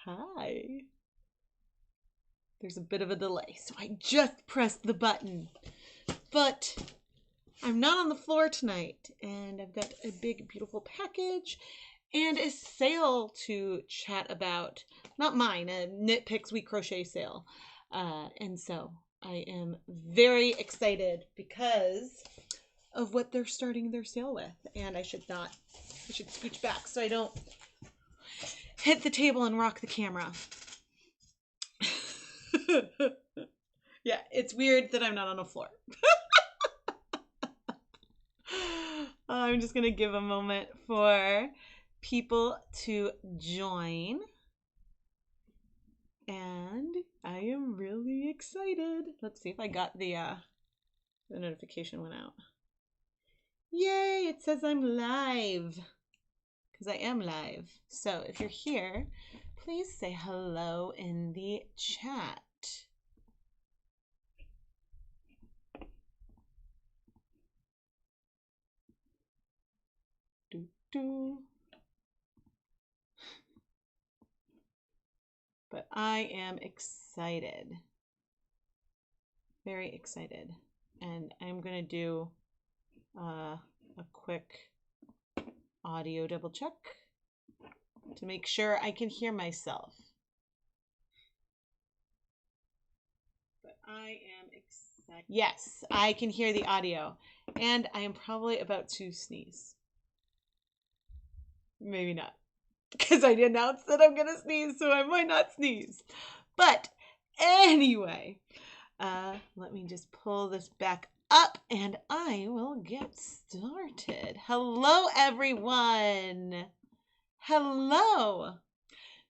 Hi. There's a bit of a delay, so I just pressed the button. But I'm not on the floor tonight, and I've got a big, beautiful package and a sale to chat about. Not mine, a KnitPicks WeCrochet sale. And so I am very excited because of what they're starting their sale with. And I should scooch back so I don't hit the table and rock the camera. Yeah, it's weird that I'm not on a floor. I'm just going to give a moment for people to join. And I am really excited. Let's see if I got the notification went out. Yay, it says I'm live. Because I am live. So if you're here, please say hello in the chat. But I am excited. Very excited. And I'm going to do a quick audio double check to make sure I can hear myself. But I am excited. Yes, I can hear the audio. And I am probably about to sneeze. Maybe not. Because I announced that I'm going to sneeze, so I might not sneeze. But anyway, let me just pull this back up and I will get started. Hello, everyone. Hello.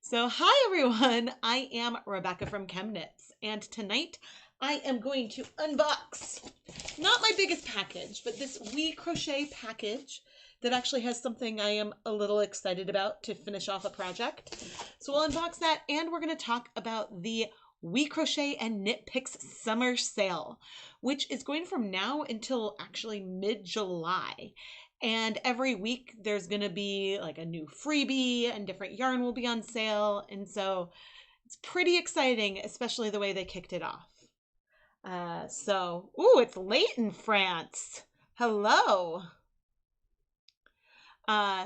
So hi, everyone. I am Rebecca from ChemKnits, and tonight I am going to unbox not my biggest package, but this WeCrochet package that actually has something I am a little excited about to finish off a project. So we'll unbox that, and we're going to talk about the WeCrochet and KnitPicks summer sale, which is going from now until actually mid-July. And every week there's going to be like a new freebie and different yarn will be on sale. And so it's pretty exciting, especially the way they kicked it off. Ooh, it's late in France. Hello.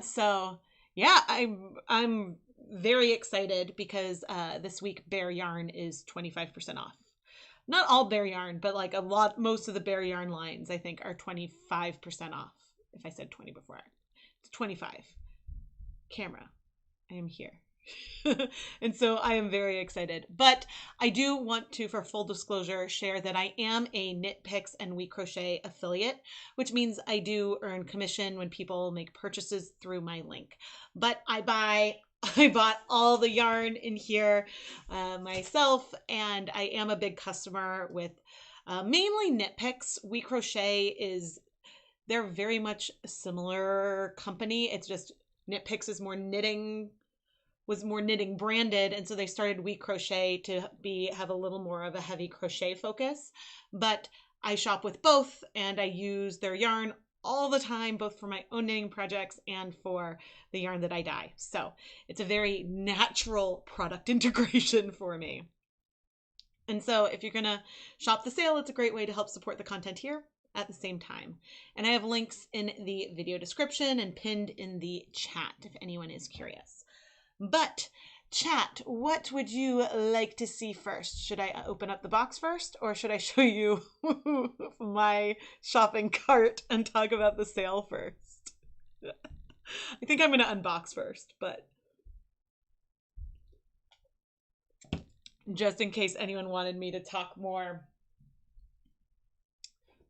So yeah, I'm very excited because this week Bare Yarn is 25% off. Not all Bare Yarn, but like most of the Bare Yarn lines I think are 25% off. If I said 20 before, it's 25. Camera, I am here. And so I am very excited, but I do want to, for full disclosure, share that I am a KnitPicks and WeCrochet affiliate, which means I do earn commission when people make purchases through my link. But I bought all the yarn in here myself, and I am a big customer with mainly KnitPicks. WeCrochet they're very much a similar company. It's just KnitPicks is was more knitting branded, and so they started WeCrochet to have a little more of a heavy crochet focus. But I shop with both, and I use their yarn all the time, both for my own knitting projects and for the yarn that I dye. So it's a very natural product integration for me. And so if you're gonna shop the sale, it's a great way to help support the content here at the same time. And I have links in the video description and pinned in the chat if anyone is curious. But chat, what would you like to see first? Should I open up the box first, or should I show you my shopping cart and talk about the sale first? I think I'm going to unbox first, but just in case anyone wanted me to talk more.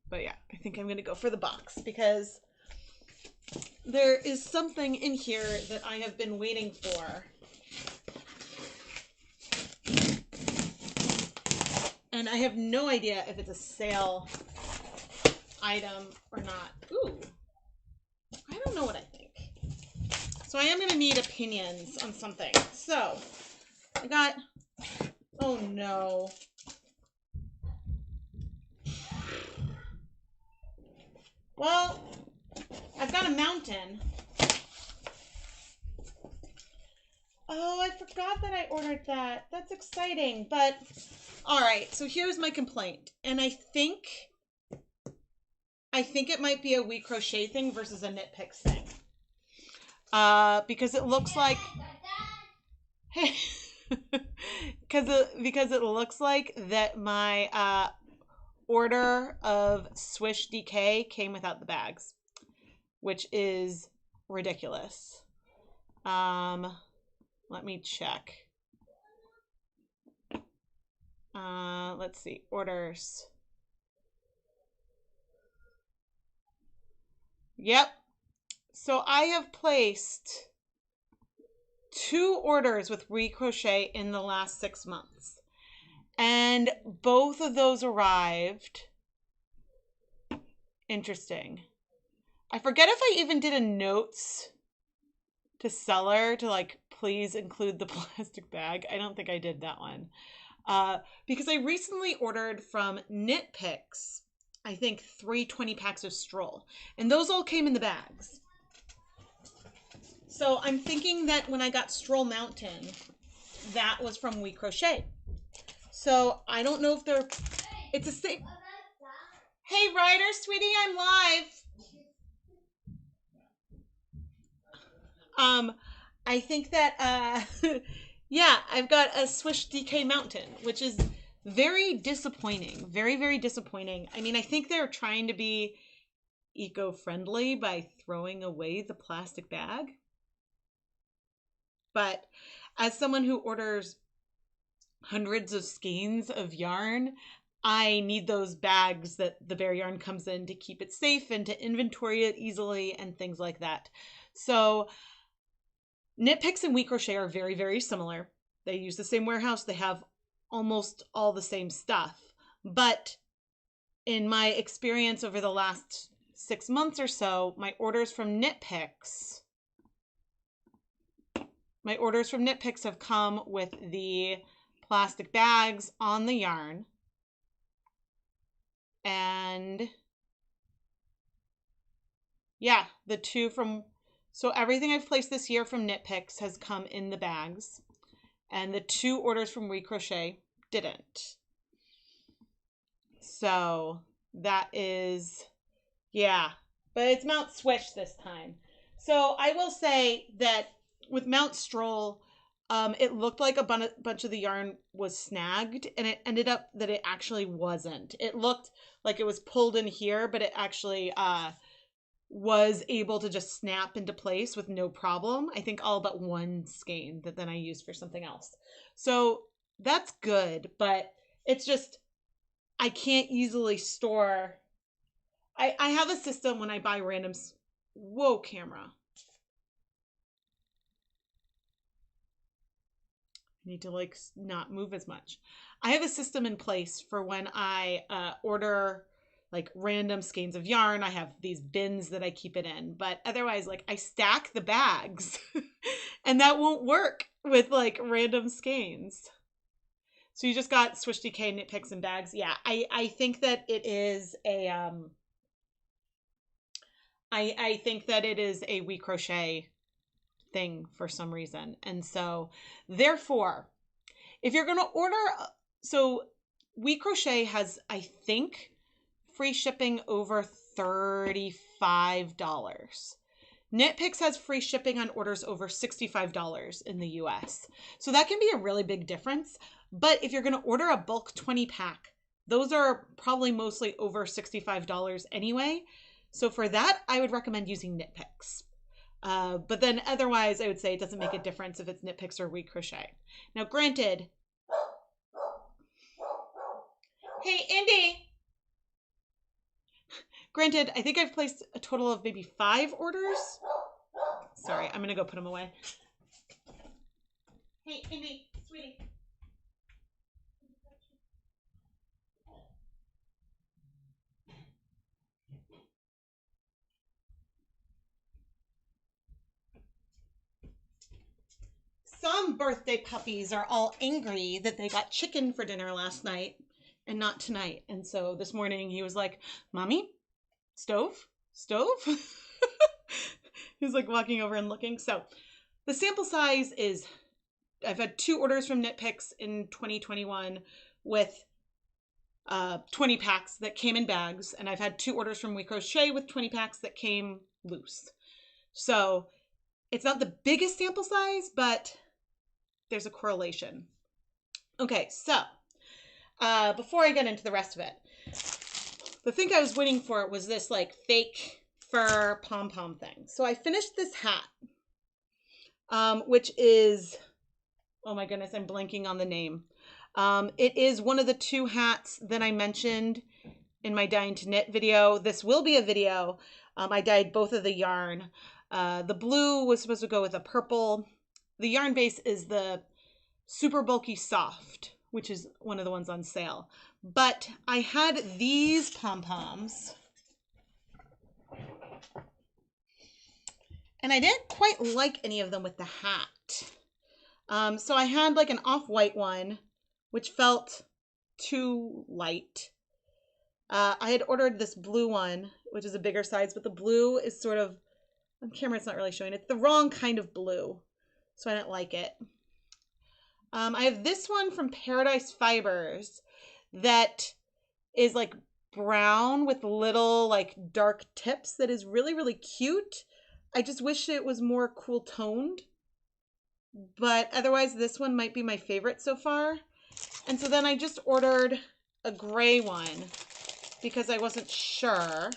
But yeah, I think I'm going to go for the box because there is something in here that I have been waiting for. And I have no idea if it's a sale item or not. Ooh, I don't know what I think. So I am going to need opinions on something. So I got, oh no. Well, I've got a mountain. Oh, I forgot that I ordered that. That's exciting. But all right, so here's my complaint. And I think it might be a WeCrochet thing versus a KnitPicks thing. Because it looks like because it looks like that my order of Swish DK came without the bags, which is ridiculous. Let me check. Let's see, orders. Yep. So I have placed 2 orders with WeCrochet in the last 6 months. And both of those arrived. Interesting. I forget if I even did a notes to seller to like, please include the plastic bag. I don't think I did that one. Because I recently ordered from KnitPicks, I think 3 20 packs of Stroll. And those all came in the bags. So I'm thinking that when I got Stroll Mountain, that was from WeCrochet. So I don't know if they're, it's the same. Hey Ryder, sweetie, I'm live. I think that, yeah, I've got a Swish DK Mountain, which is very disappointing. Very, very disappointing. I mean, I think they're trying to be eco-friendly by throwing away the plastic bag. But as someone who orders hundreds of skeins of yarn, I need those bags that the bare yarn comes in to keep it safe and to inventory it easily and things like that. So KnitPicks and WeCrochet are very, very similar. They use the same warehouse. They have almost all the same stuff. But in my experience over the last 6 months or so, my orders from KnitPicks have come with the plastic bags on the yarn. And yeah, the 2 from, so everything I've placed this year from KnitPicks has come in the bags. And the 2 orders from WeCrochet didn't. So that is, yeah, but it's Mount Swish this time. So I will say that with Mount Stroll, it looked like a bunch of the yarn was snagged, and it ended up that it actually wasn't. It looked like it was pulled in here, but it actually was able to just snap into place with no problem. I think all but 1 skein that then I used for something else. So that's good, but it's just, I can't easily store. I have a system when I buy randoms. Whoa, camera. I need to like not move as much. I have a system in place for when I order like random skeins of yarn. I have these bins that I keep it in, but otherwise like I stack the bags and that won't work with like random skeins. So you just got Swish DK, KnitPicks, and bags. Yeah, I think that it is a I think that it is a WeCrochet thing for some reason. And so therefore, if you're going to order, so WeCrochet has, I think, free shipping over $35. KnitPicks has free shipping on orders over $65 in the US. So that can be a really big difference. But if you're going to order a bulk 20 pack, those are probably mostly over $65 anyway. So for that, I would recommend using KnitPicks. But then otherwise, I would say it doesn't make a difference if it's KnitPicks or WeCrochet. Now, granted, hey, Indy. Granted, I think I've placed a total of maybe 5 orders. Sorry, I'm going to go put them away. Hey, Indy, sweetie. Some birthday puppies are all angry that they got chicken for dinner last night and not tonight. And so this morning he was like, Mommy, stove? He's like walking over and looking. So the sample size is I've had 2 orders from KnitPicks in 2021 with 20 packs that came in bags, and I've had 2 orders from WeCrochet with 20 packs that came loose. So it's not the biggest sample size, but there's a correlation. Okay, so before I get into the rest of it, the thing I was waiting for was this like fake fur pom-pom thing. So I finished this hat, which is, oh my goodness, I'm blanking on the name. It is one of the 2 hats that I mentioned in my Dying to Knit video. This will be a video. I dyed both of the yarn. The blue was supposed to go with a purple. The yarn base is the Super Bulky Soft, which is one of the ones on sale. But I had these pom-poms, and I didn't quite like any of them with the hat. So I had like an off-white one, which felt too light. I had ordered this blue one, which is a bigger size, but the blue is sort of, on camera it's not really showing. It's the wrong kind of blue, so I didn't like it. I have this one from Paradise Fibers that is like brown with little like dark tips that is really, really cute. I just wish it was more cool toned, but otherwise this one might be my favorite so far. And so then I just ordered a gray one because I wasn't sure.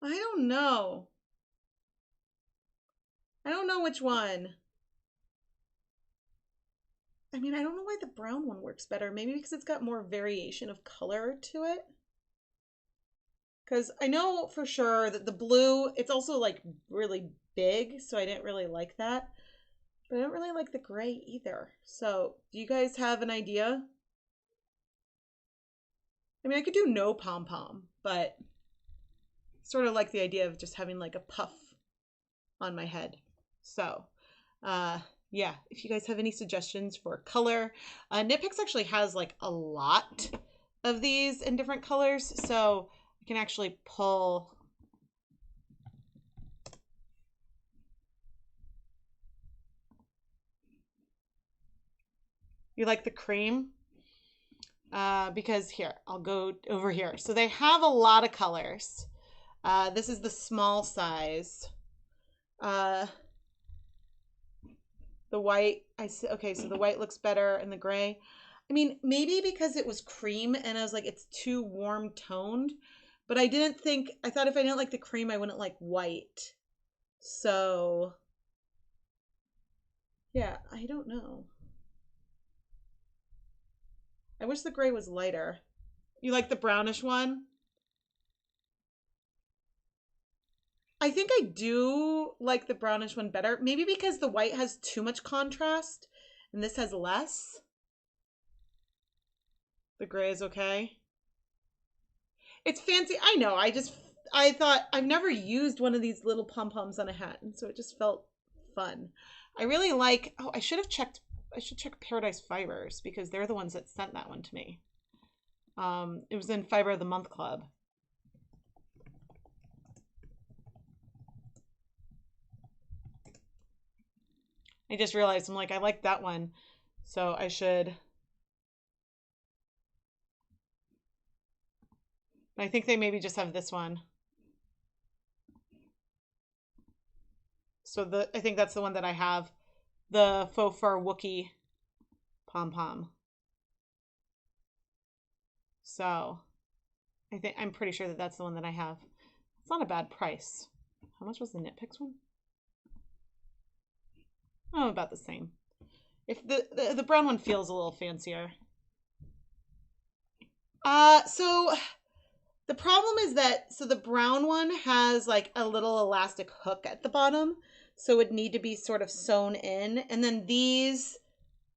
I don't know. I don't know which one. I mean, I don't know why the brown one works better. Maybe because it's got more variation of color to it. Because I know for sure that the blue, it's also like really big, so I didn't really like that. But I don't really like the gray either. So, do you guys have an idea? I mean, I could do no pom-pom, but sort of like the idea of just having like a puff on my head. So, yeah, if you guys have any suggestions for color, KnitPicks actually has like a lot of these in different colors, so I can actually pull. You like the cream? Because here, I'll go over here. So they have a lot of colors. This is the small size. The white, okay, so the white looks better and the gray. I mean, maybe because it was cream and I was like, it's too warm toned, but I thought if I didn't like the cream, I wouldn't like white. So, yeah, I don't know. I wish the gray was lighter. You like the brownish one? I think I do like the brownish one better. Maybe because the white has too much contrast and this has less. The gray is okay. It's fancy. I know. I thought I've never used one of these little pom-poms on a hat, and so it just felt fun. I really like, oh, I should check Paradise Fibers because they're the ones that sent that one to me. It was in Fiber of the Month Club. I just realized I'm like, I like that one, so I should. I think they maybe just have this one. So I think that's the one that I have, the faux fur Wookie pom-pom. So I'm pretty sure that that's the one that I have. It's not a bad price. How much was the KnitPicks one? Oh, about the same. If the brown one feels a little fancier. So the problem is that, so the brown one has like a little elastic hook at the bottom, so it would need to be sort of sewn in. And then these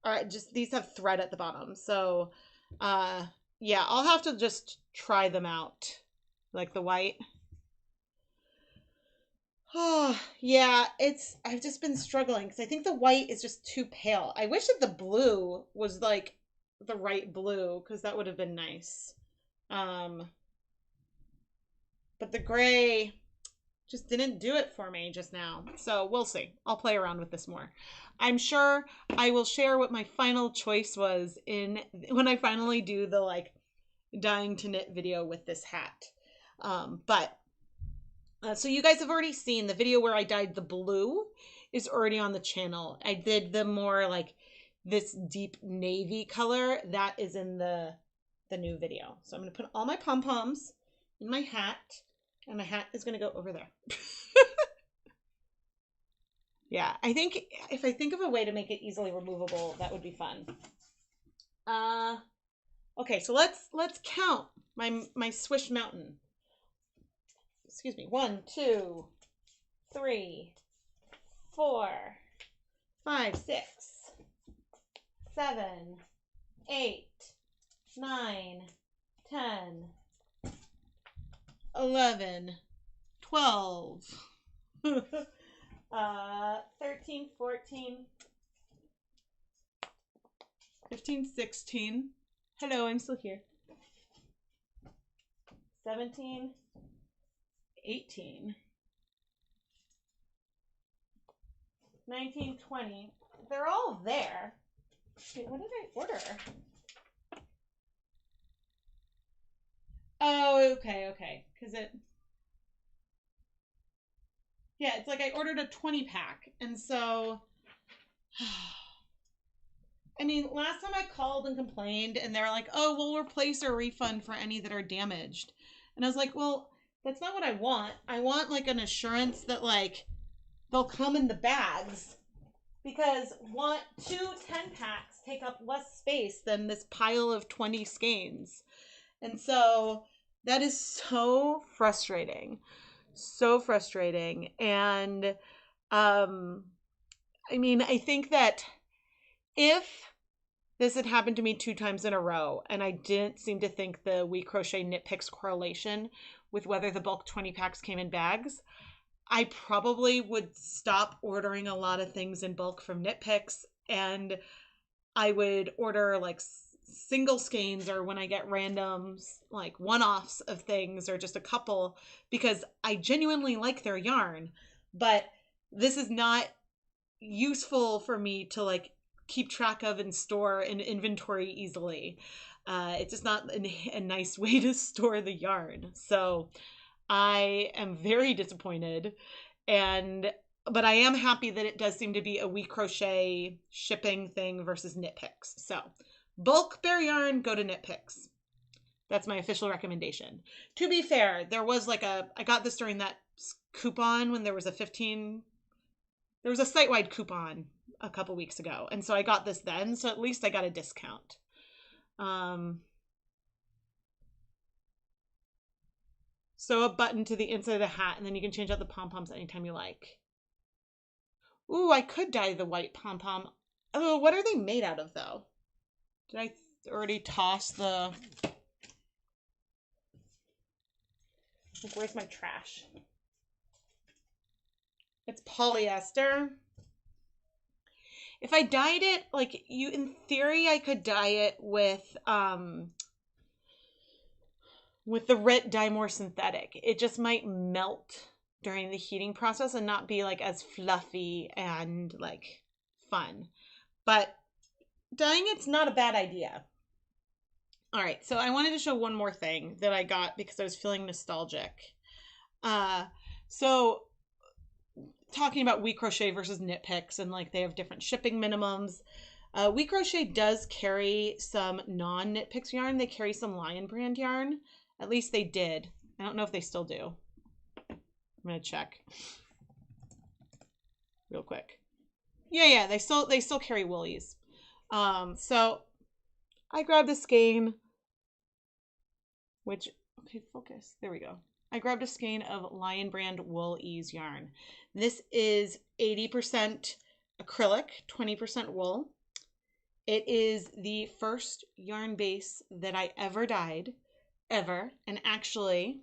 have thread at the bottom. So, yeah, I'll have to just try them out, like the white. Oh, yeah, I've just been struggling because I think the white is just too pale. I wish that the blue was like the right blue because that would have been nice. Um, but the gray just didn't do it for me just now. So we'll see. I'll play around with this more. I'm sure I will share what my final choice was in when I finally do the like dying to knit video with this hat. So you guys have already seen the video where I dyed the blue is already on the channel. I did the more like this deep navy color that is in the new video. So I'm going to put all my pom-poms in my hat, and my hat is going to go over there. Yeah, I think if I think of a way to make it easily removable, that would be fun. Okay, so let's count my Swish Mountain. Excuse me. 1, 2, 3, 4, 5, 6, 7, 8, 9, 10, 11, 12, 13, 14, 15, 16. Hello, I'm still here. 17, 18, 19, 20. They're all there. Wait, what did I order? Oh, okay. Because yeah, it's like I ordered a 20 pack. And so, I mean, last time I called and complained and they were like, oh, we'll replace or refund for any that are damaged. And I was like, well, that's not what I want. I want like an assurance that like they'll come in the bags, because 2 10 packs take up less space than this pile of 20 skeins. And so that is so frustrating. So frustrating. And I mean, I think that if this had happened to me 2 times in a row and I didn't seem to think the WeCrochet KnitPicks correlation with whether the bulk 20 packs came in bags, I probably would stop ordering a lot of things in bulk from KnitPicks, and I would order like single skeins, or when I get randoms, like one-offs of things or just a couple, because I genuinely like their yarn, but this is not useful for me to like keep track of and store in inventory easily. It's just not a nice way to store the yarn. So I am very disappointed, but I am happy that it does seem to be a WeCrochet shipping thing versus KnitPicks. So bulk bare yarn, go to KnitPicks. That's my official recommendation. To be fair, there was like I got this during that coupon when there was a site-wide coupon a couple weeks ago. And so I got this then, so at least I got a discount. So a button to the inside of the hat, and then you can change out the pom-poms anytime you like. Ooh, I could dye the white pom-pom. Oh, what are they made out of, though? Did I already toss the... Where's my trash? It's polyester. If I dyed it, like, in theory, I could dye it with the Rit Dye More Synthetic. It just might melt during the heating process and not be like as fluffy and like fun. But dyeing it's not a bad idea. All right, so I wanted to show one more thing that I got because I was feeling nostalgic. So talking about WeCrochet versus KnitPicks, and like they have different shipping minimums. WeCrochet does carry some non-KnitPicks yarn. They carry some Lion brand yarn. At least they did. I don't know if they still do. I'm gonna check real quick. Yeah, they still carry woolies. So I grabbed a skein, which, okay, focus. There we go. I grabbed a skein of Lion brand Wool Ease yarn. This is 80% acrylic, 20% wool. It is the first yarn base that I ever dyed, ever. And actually,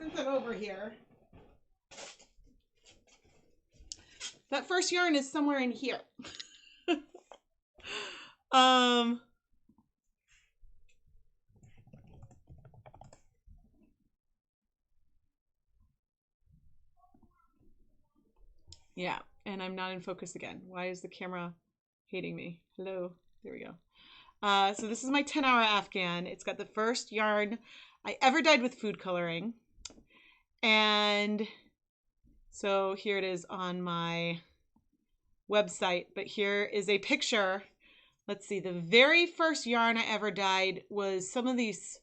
since I'm over here, that first yarn is somewhere in here. Yeah, and I'm not in focus again. Why is the camera hating me? Hello, there we go. So this is my 10-hour Afghan. It's got the first yarn I ever dyed with food coloring. And so here it is on my website, but here is a picture. Let's see, the very first yarn I ever dyed was some of these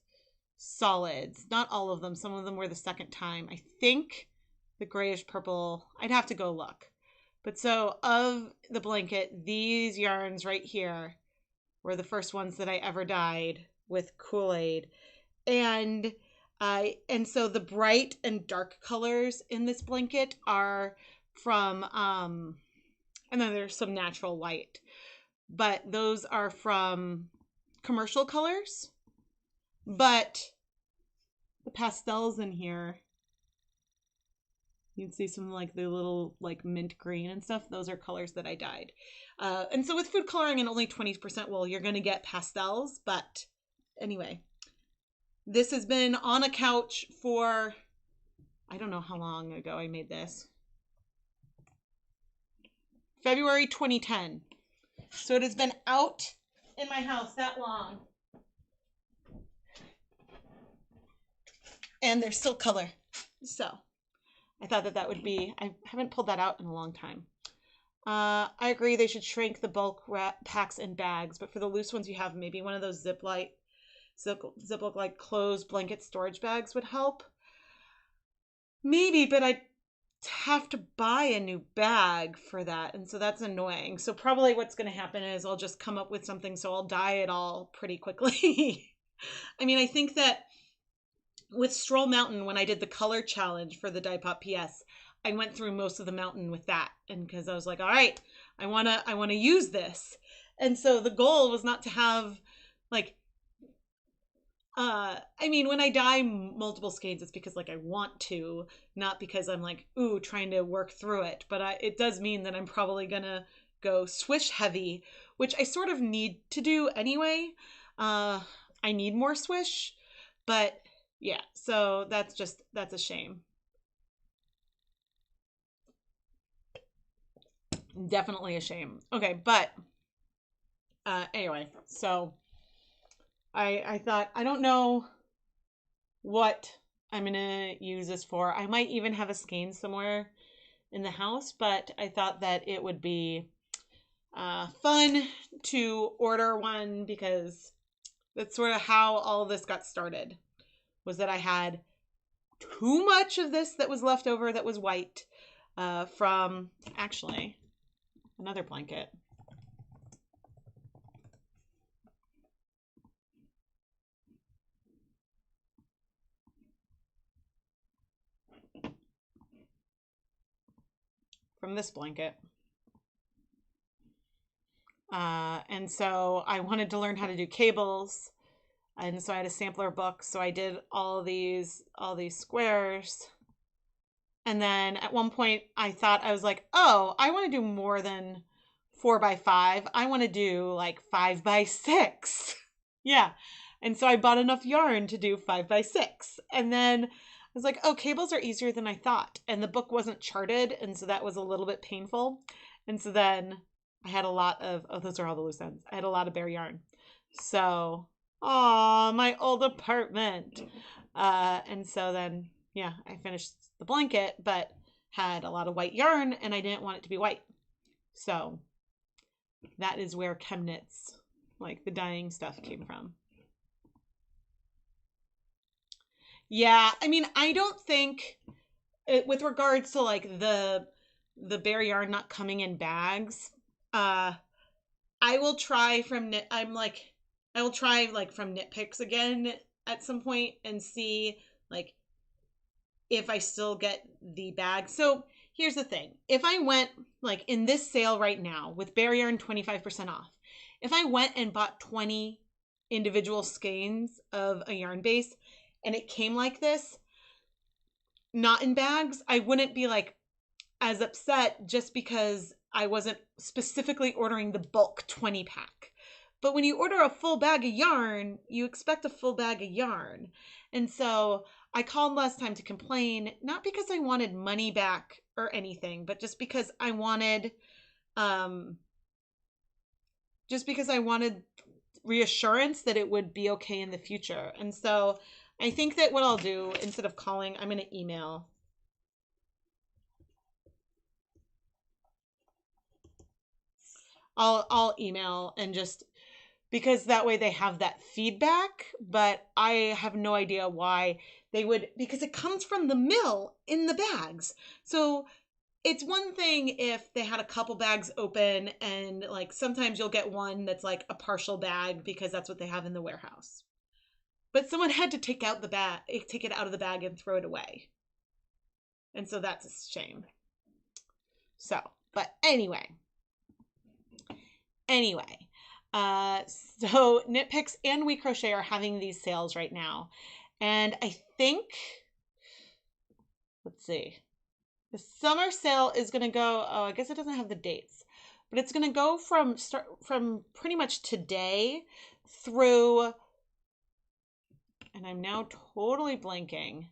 solids. Not all of them. Some of them were the second time. I think the grayish purple, I'd have to go look. But so of the blanket, these yarns right here were the first ones that I ever dyed with Kool-Aid. And so the bright and dark colors in this blanket are from, and then there's some natural white, but those are from commercial colors. But the pastels in here, you can see some like the little like mint green and stuff. Those are colors that I dyed. And so with food coloring and only 20% wool, you're going to get pastels. But anyway, this has been on a couch for, I don't know how long ago I made this. February 2010. So it has been out in my house that long. And there's still color. So I thought that that would be, I haven't pulled that out in a long time. I agree they should shrink the bulk packs in bags, but for the loose ones you have, maybe one of those Ziploc like closed blanket storage bags would help. Maybe, but I'd have to buy a new bag for that, and so that's annoying. So probably what's going to happen is I'll just come up with something so I'll dye it all pretty quickly. I mean, I think that with Stroll Mountain, when I did the color challenge for the Dye Pop PS, I went through most of the mountain with that, and because I was like, all right, I wanna use this, and so the goal was not to have like, I mean, when I dye multiple skeins, it's because like I want to, not because I'm like, ooh, trying to work through it. But it does mean that I'm probably gonna go swish heavy, which I sort of need to do anyway. I need more swish, but yeah, so that's a shame. Definitely a shame. Okay, but anyway, so I thought, I don't know what I'm gonna use this for. I might even have a skein somewhere in the house, but I thought that it would be fun to order one, because that's sort of how all of this got started, was that I had too much of this that was left over that was white from actually another blanket. From this blanket. And so I wanted to learn how to do cables. And so I had a sampler book. So I did all these squares. And then at one point I thought, I was like, oh, I want to do more than 4x5. I want to do like 5x6. Yeah. And so I bought enough yarn to do 5x6. And then I was like, oh, cables are easier than I thought. And the book wasn't charted. And so that was a little bit painful. And so then I had a lot of, oh, those are all the loose ends. I had a lot of bare yarn. So, oh, my old apartment. And so then, yeah, I finished the blanket, but had a lot of white yarn and I didn't want it to be white. So that is where ChemKnits, like the dyeing stuff, came from. Yeah, I mean, I don't think, with regards to like the bare yarn not coming in bags, I will try from I will try like from KnitPicks again at some point and see like if I still get the bag. So here's the thing. If I went like in this sale right now with bare yarn 25% off, if I went and bought 20 individual skeins of a yarn base and it came like this, not in bags, I wouldn't be like as upset just because I wasn't specifically ordering the bulk 20 pack. But when you order a full bag of yarn, you expect a full bag of yarn. And so I called last time to complain, not because I wanted money back or anything, but just because I wanted reassurance that it would be okay in the future. And so I think that what I'll do, instead of calling, I'm going to email. I'll email, and just because that way they have that feedback, but I have no idea why they would, because it comes from the mill in the bags. So it's one thing if they had a couple bags open, and like sometimes you'll get one that's like a partial bag because that's what they have in the warehouse. But someone had to take it out of the bag and throw it away. And so that's a shame. So, but anyway, so KnitPicks and WeCrochet are having these sales right now. And I think, let's see, the summer sale is going to go, oh, I guess it doesn't have the dates, but it's going to go from pretty much today through, and I'm now totally blanking,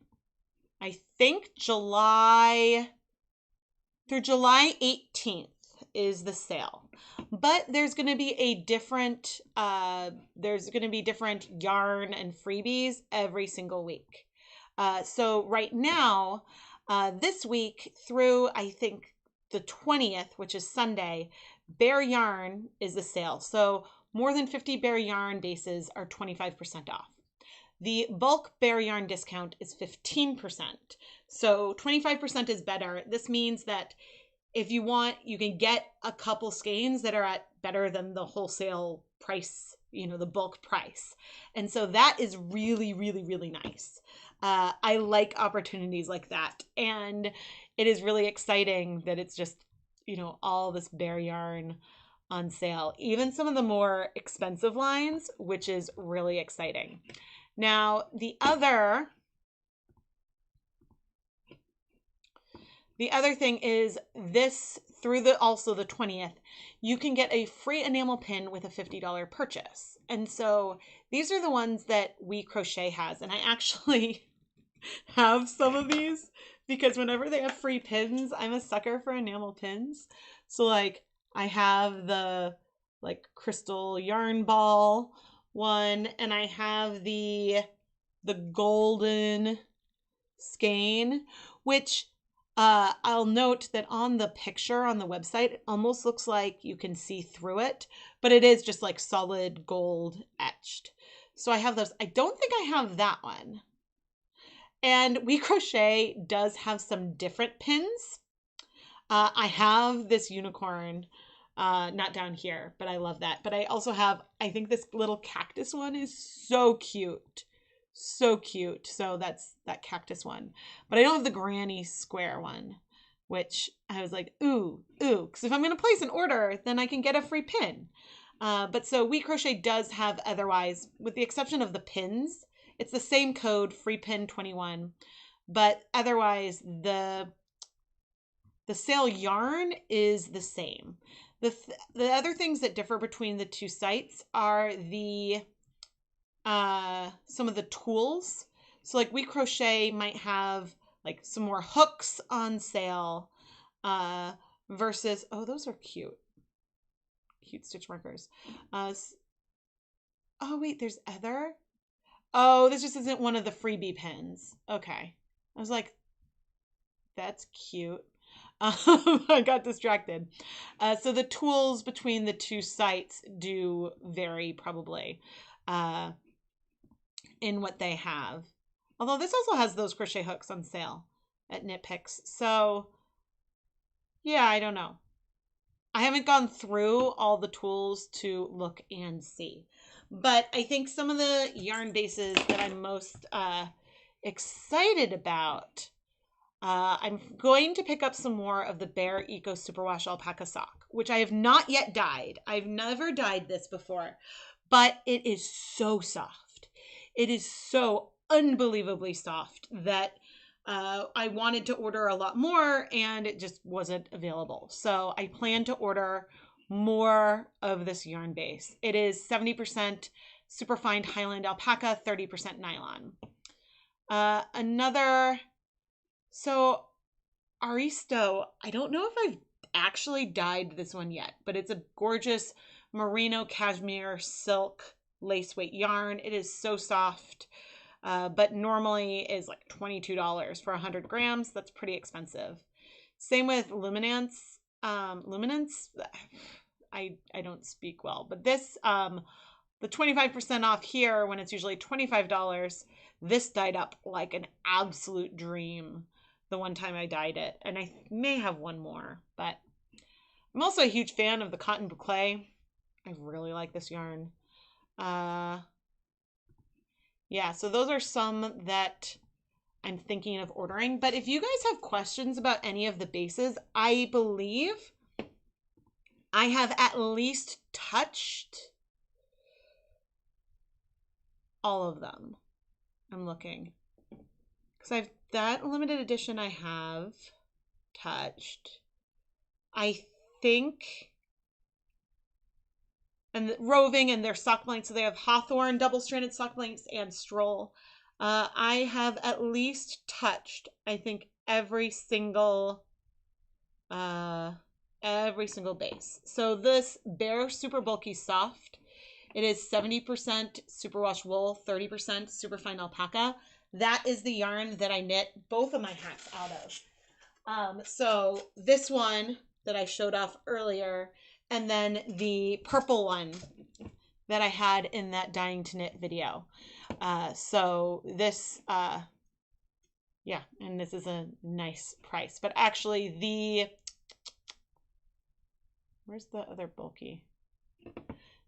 I think July 18th is the sale. But there's going to be different yarn and freebies every single week. So right now, this week through, I think, the 20th, which is Sunday, bare yarn is the sale. So more than 50 bare yarn bases are 25% off. The bulk bare yarn discount is 15%. So 25% is better. This means that if you want, you can get a couple skeins that are at better than the wholesale price, the bulk price. And so that is really, really, really nice. I like opportunities like that. And it is really exciting that it's just, all this bare yarn on sale, even some of the more expensive lines, which is really exciting. Now, the other thing is this, through also the 20th, you can get a free enamel pin with a $50 purchase. And so these are the ones that WeCrochet has. And I actually have some of these because whenever they have free pins, I'm a sucker for enamel pins. So like I have the crystal yarn ball one, and I have the golden skein, which I'll note that on the picture on the website, it almost looks like you can see through it, but it is just like solid gold etched. So I have those. I don't think I have that one. And WeCrochet does have some different pins. I have this unicorn, not down here, but I love that. But I also have, I think this little cactus one is so cute. So cute. So that's that cactus one. But I don't have the granny square one, which I was like, ooh. Because if I'm going to place an order, then I can get a free pin. But so WeCrochet does have, otherwise, with the exception of the pins, it's the same code, free pin 21. But otherwise, the sale yarn is the same. The other things that differ between the two sites are the some of the tools. So like WeCrochet might have like some more hooks on sale versus, oh, those are cute stitch markers. Oh wait, there's other. Oh, this just isn't one of the freebie pins. Okay, I was like, that's cute. I got distracted. So the tools between the two sites do vary probably in what they have. Although this also has those crochet hooks on sale at KnitPicks. So yeah, I don't know. I haven't gone through all the tools to look and see. But I think some of the yarn bases that I'm most excited about, I'm going to pick up some more of the Bare Eco Superwash Alpaca Sock, which I have not yet dyed. I've never dyed this before, but it is so soft. It is so unbelievably soft that I wanted to order a lot more and it just wasn't available. So I plan to order more of this yarn base. It is 70% superfine Highland alpaca, 30% nylon. So Aristo, I don't know if I've actually dyed this one yet, but it's a gorgeous merino cashmere silk lace weight yarn. It is so soft, but normally is like $22 for 100 grams. That's pretty expensive. Same with Luminance. Luminance, I don't speak well, but this, the 25% off here when it's usually $25, this dyed up like an absolute dream the one time I dyed it. And I may have one more, but I'm also a huge fan of the cotton boucle. I really like this yarn. Yeah, so those are some that I'm thinking of ordering. But if you guys have questions about any of the bases, I believe I have at least touched all of them. I'm looking. Because that limited edition I have touched. I think, and the roving and their sock blanks, so they have Hawthorne double-stranded sock blanks and Stroll. I have at least touched, I think, every single base. So this Bare Super Bulky Soft, it is 70% superwash wool, 30% superfine alpaca. That is the yarn that I knit both of my hats out of. So this one that I showed off earlier, and then the purple one that I had in that Dying to Knit video. So this, yeah, and this is a nice price. But actually where's the other bulky?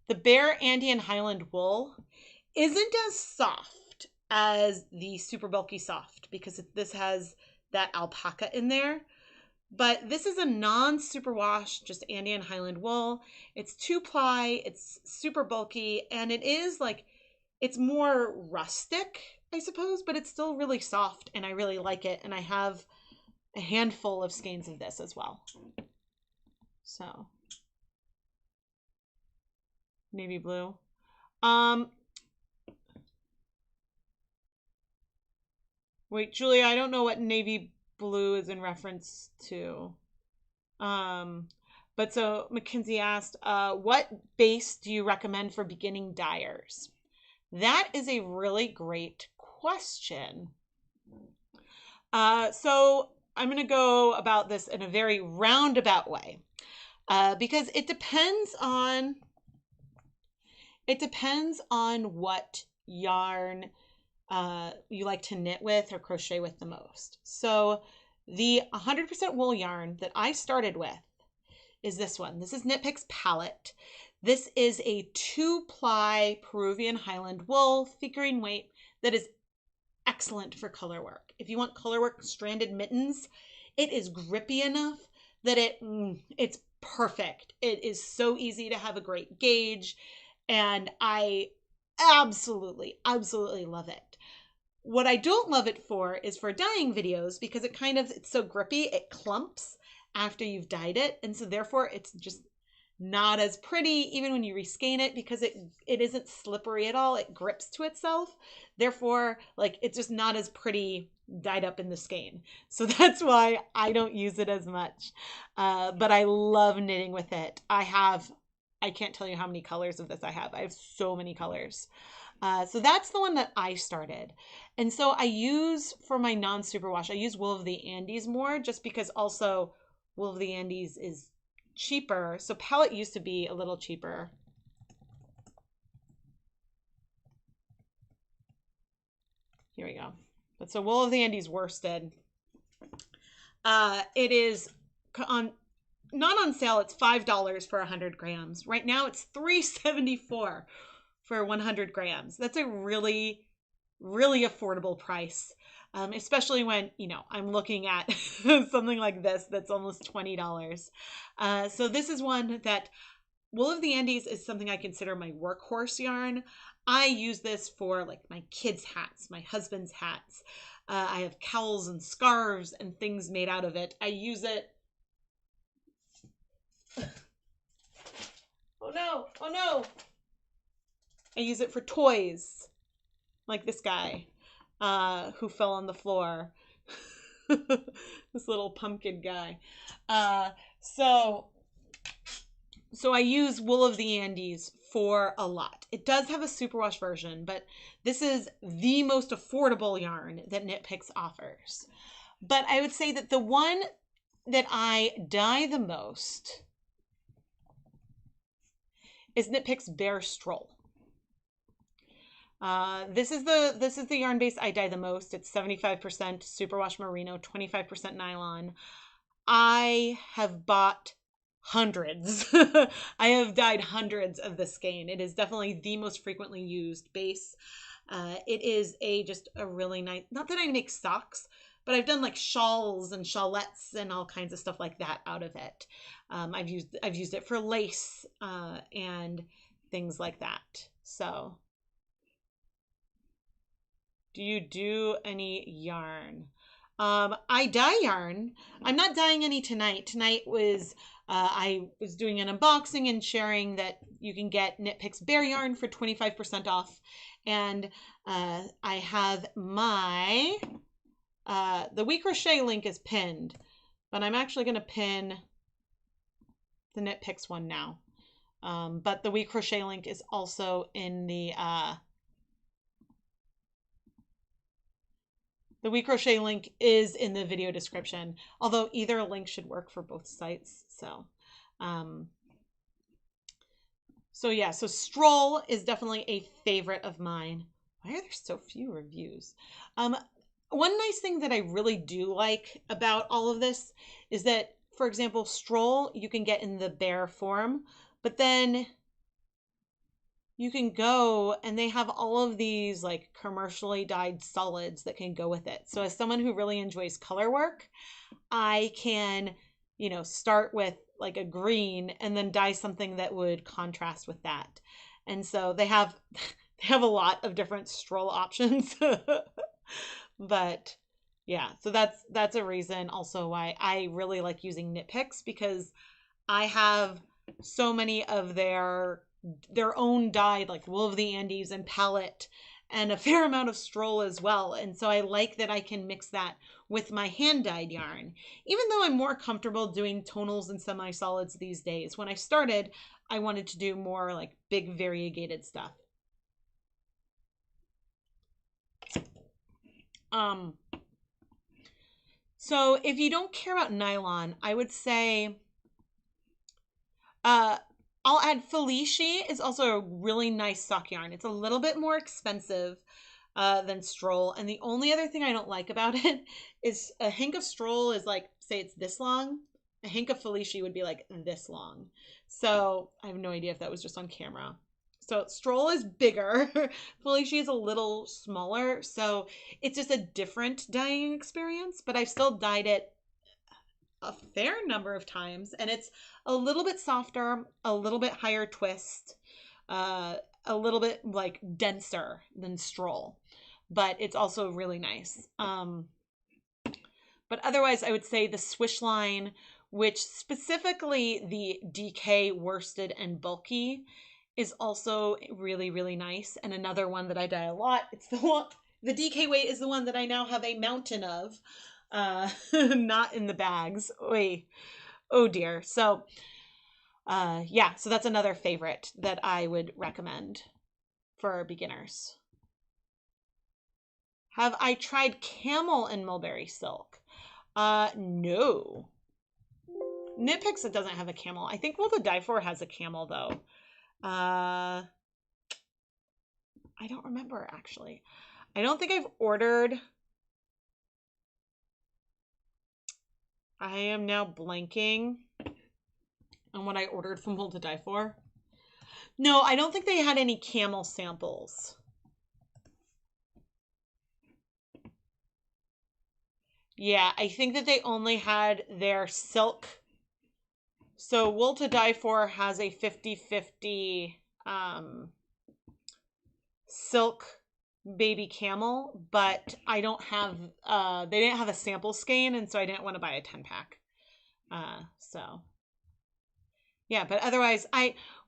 The Bare Andean Highland wool isn't as soft as the Super Bulky Soft because this has that alpaca in there. But this is a non-superwash, just Andean Highland wool. It's 2-ply, it's super bulky, and it is like, it's more rustic, I suppose, but it's still really soft, and I really like it. And I have a handful of skeins of this as well. So, navy blue. Wait, Julia, I don't know what navy blue is in reference to. But so Mackenzie asked, what base do you recommend for beginning dyers? That is a really great question. So I'm going to go about this in a very roundabout way, because it depends on what yarn you like to knit with or crochet with the most. So the 100% wool yarn that I started with is this one. This is KnitPicks Palette. This is a 2-ply Peruvian Highland wool, figurine weight, that is excellent for color work. If you want color work stranded mittens, it is grippy enough that it's perfect. It is so easy to have a great gauge, and I absolutely love it. What I don't love it for is for dyeing videos, because it's so grippy, it clumps after you've dyed it. And so therefore it's just not as pretty, even when you reskein it, because it isn't slippery at all. It grips to itself. Therefore, like, it's just not as pretty dyed up in the skein. So that's why I don't use it as much. But I love knitting with it. I can't tell you how many colors of this I have. I have so many colors. So that's the one that I started. And so I use, for my non-superwash, I use Wool of the Andes more, just because also Wool of the Andes is cheaper. So Palette used to be a little cheaper. Here we go. But so Wool of the Andes worsted. It is not on sale. It's $5 for 100 grams. Right now it's $3.74 for 100 grams. That's a really, really affordable price. Especially when, I'm looking at something like this that's almost $20. So this is one that Wool of the Andes is something I consider my workhorse yarn. I use this for like my kids' hats, my husband's hats. I have cowls and scarves and things made out of it. I use it. Oh no, oh no. I use it for toys, like this guy who fell on the floor. This little pumpkin guy. So I use Wool of the Andes for a lot. It does have a superwash version, but this is the most affordable yarn that KnitPicks offers. But I would say that the one that I dye the most is KnitPicks Bear Stroll. This is the yarn base I dye the most. It's 75% superwash merino, 25% nylon. I have bought hundreds. I have dyed hundreds of this skein. It is definitely the most frequently used base. It is just a really nice, not that I make socks, but I've done like shawls and shawlettes and all kinds of stuff like that out of it. I've used it for lace and things like that. So, do you do any yarn? I dye yarn. I'm not dyeing any tonight. Tonight was I was doing an unboxing and sharing that you can get KnitPicks Bear yarn for 25% off, and I have my the WeCrochet link is pinned, but I'm actually going to pin the KnitPicks one now. But the WeCrochet link is also in the WeCrochet link is in the video description, although either link should work for both sites. So, yeah, so Stroll is definitely a favorite of mine. Why are there so few reviews? One nice thing that I really do like about all of this is that, for example, Stroll you can get in the bare form, but then you can go and they have all of these like commercially dyed solids that can go with it. So as someone who really enjoys color work, I can, start with like a green and then dye something that would contrast with that. And so they have a lot of different Stroll options. But yeah, so that's a reason also why I really like using KnitPicks, because I have so many of their own dyed, like Wool of the Andes and palette, and a fair amount of Stroll as well. And so I like that I can mix that with my hand dyed yarn, even though I'm more comfortable doing tonals and semi-solids these days. When I started, I wanted to do more like big variegated stuff. So if you don't care about nylon, I would say I'll add Felici is also a really nice sock yarn. It's a little bit more expensive than Stroll. And the only other thing I don't like about it is a hank of Stroll is like, say it's this long. A hank of Felici would be like this long. So I have no idea if that was just on camera. So Stroll is bigger. Felici is a little smaller. So it's just a different dyeing experience, but I've still dyed it a fair number of times, and it's a little bit softer, a little bit higher twist, a little bit like denser than Stroll, but it's also really nice. But otherwise I would say the Swish line, which specifically the DK worsted and bulky, is also really, really nice. And another one that I dye a lot, it's the DK weight is the one that I now have a mountain of. Not in the bags. Oy. Oh dear. So yeah, so that's another favorite that I would recommend for beginners. Have I tried camel and mulberry silk? No. KnitPicks, it doesn't have a camel. I think Wool to Die For has a camel though. I don't remember actually. I don't think I've ordered. I am now blanking on what I ordered from Wool to Die For. No, I don't think they had any camel samples. Yeah, I think that they only had their silk. So Wool to Die For has a 50-50 silk baby camel, but I don't have, they didn't have a sample skein, and so I didn't want to buy a 10-pack. So yeah, but otherwise,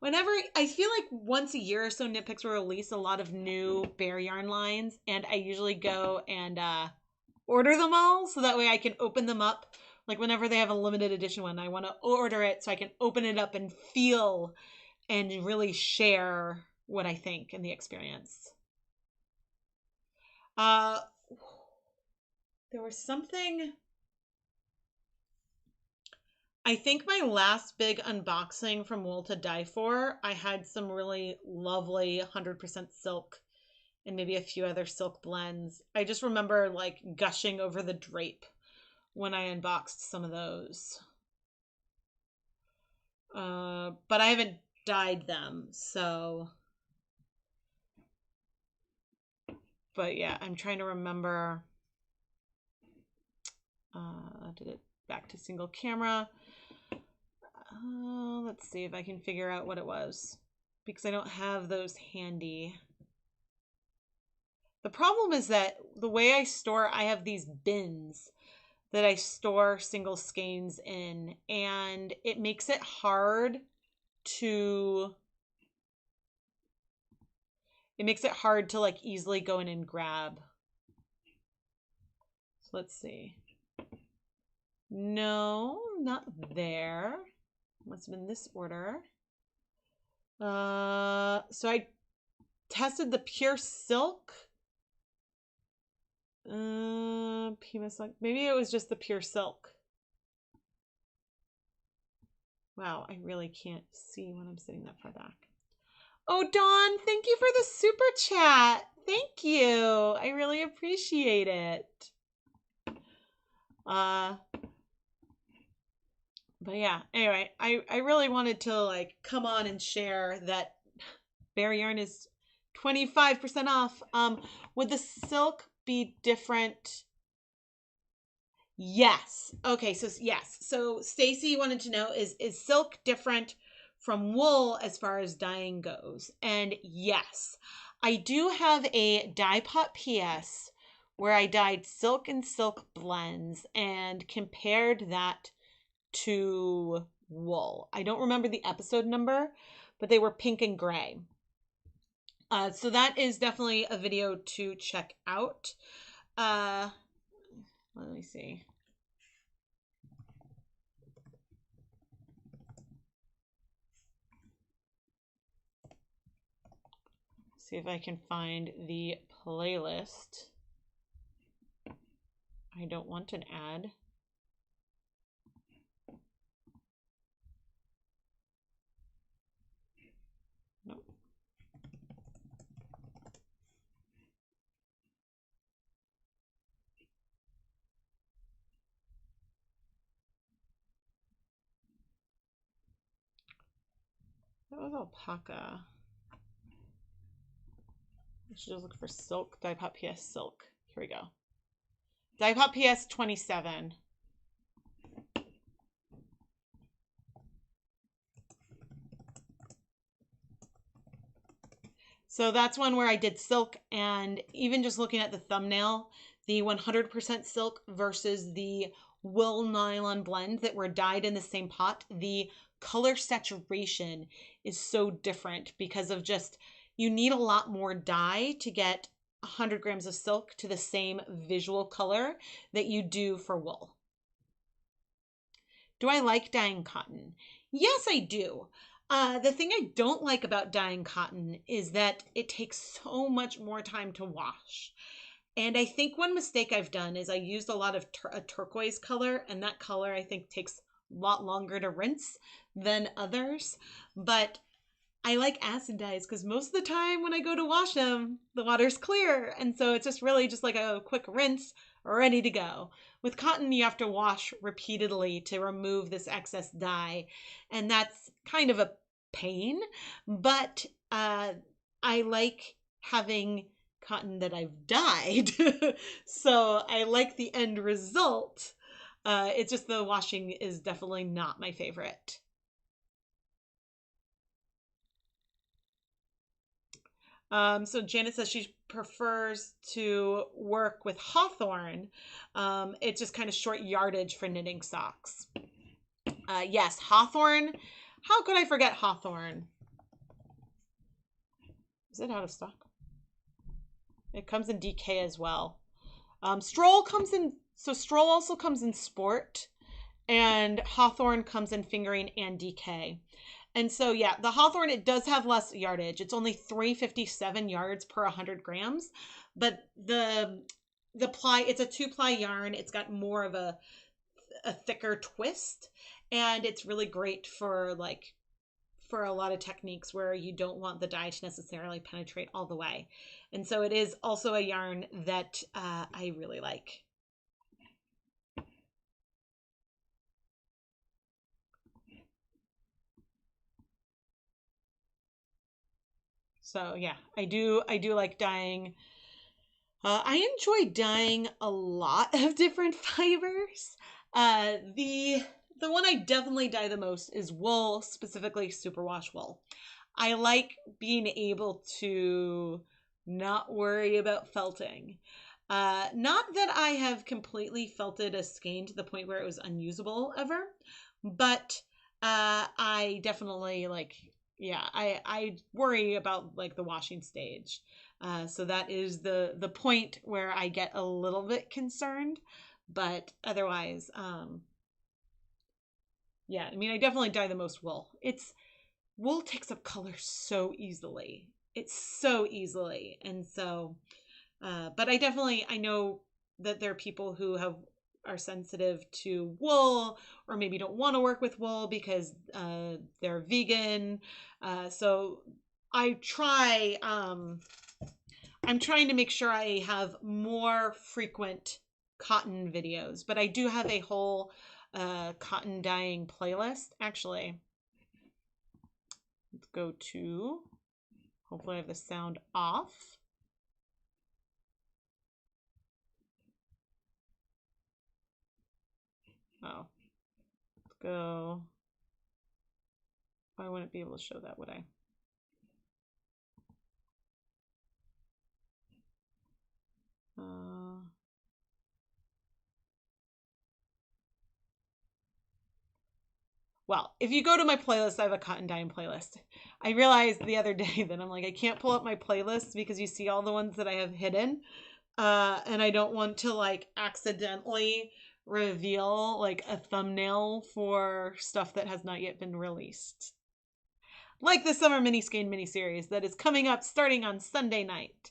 whenever, I feel like once a year or so, KnitPicks will release a lot of new Bear Yarn lines, and I usually go and order them all so that way I can open them up. Like whenever they have a limited edition one, I want to order it so I can open it up and feel and really share what I think in the experience. There was something, I think my last big unboxing from Wool to Die For, I had some really lovely 100% silk and maybe a few other silk blends. I just remember like gushing over the drape when I unboxed some of those. But I haven't dyed them, so. But yeah, I'm trying to remember. Did it back to single camera. Let's see if I can figure out what it was, because I don't have those handy. The problem is that the way I store, I have these bins that I store single skeins in, and it makes it hard to, like easily go in and grab. So let's see. No, not there. Must have been this order. So I tested the pure silk. Pima silk. Maybe it was just the pure silk. Wow, I really can't see when I'm sitting that far back. Oh, Dawn, thank you for the super chat. Thank you. I really appreciate it. But yeah, anyway, I really wanted to like come on and share that Bear Yarn is 25% off. Would the silk be different? Yes. Okay, so yes. So Stacy wanted to know, is silk different from wool as far as dyeing goes? And yes, I do have a dye pot PS where I dyed silk and silk blends and compared that to wool. I don't remember the episode number, but they were pink and gray. So that is definitely a video to check out. Let me see. See if I can find the playlist. I don't want an ad. Nope. That was alpaca. I should just look for silk, dye pot PS silk. Here we go. Dye pot PS 27. So that's one where I did silk, and even just looking at the thumbnail, the 100% silk versus the wool nylon blend that were dyed in the same pot, the color saturation is so different because of just, you need a lot more dye to get 100 grams of silk to the same visual color that you do for wool. Do I like dyeing cotton? Yes, I do. The thing I don't like about dyeing cotton is that it takes so much more time to wash. And I think one mistake I've done is I used a lot of a turquoise color, and that color I think takes a lot longer to rinse than others. But I like acid dyes because most of the time when I go to wash them, the water's clear. And so it's just really just like a quick rinse, ready to go. With cotton, you have to wash repeatedly to remove this excess dye. And that's kind of a pain, but I like having cotton that I've dyed. So I like the end result. It's just the washing is definitely not my favorite. So Janet says she prefers to work with hawthorn. It's just kind of short yardage for knitting socks. Yes, hawthorn. How could I forget hawthorn? Is it out of stock? It comes in DK as well. Stroll comes in, so Stroll also comes in sport, and hawthorn comes in fingering and DK. And so, yeah, the hawthorn, it does have less yardage. It's only 357 yards per 100 grams, but the ply, it's a 2-ply yarn. It's got more of a thicker twist, and it's really great for like for a lot of techniques where you don't want the dye to necessarily penetrate all the way. And so it is also a yarn that I really like. So yeah, I do like dyeing. I enjoy dyeing a lot of different fibers. The one I definitely dye the most is wool, specifically superwash wool. I like being able to not worry about felting. Not that I have completely felted a skein to the point where it was unusable ever, but I definitely like, yeah, I worry about like the washing stage. So that is the point where I get a little bit concerned, but otherwise, yeah, I mean, I definitely dye the most wool. Wool takes up color so easily. It's so easily. And so, but I know that there are people who are sensitive to wool or maybe don't want to work with wool because they're vegan. So I'm trying to make sure I have more frequent cotton videos, but I do have a whole cotton dyeing playlist. Actually, let's go to, hopefully I have the sound off. Oh, let's go. I wouldn't be able to show that, would I? Well, if you go to my playlist, I have a cotton dyeing playlist. I realized the other day that I'm like, I can't pull up my playlist because you see all the ones that I have hidden. And I don't want to like accidentally reveal like a thumbnail for stuff that has not yet been released. Like the summer mini skein miniseries that is coming up starting on Sunday night.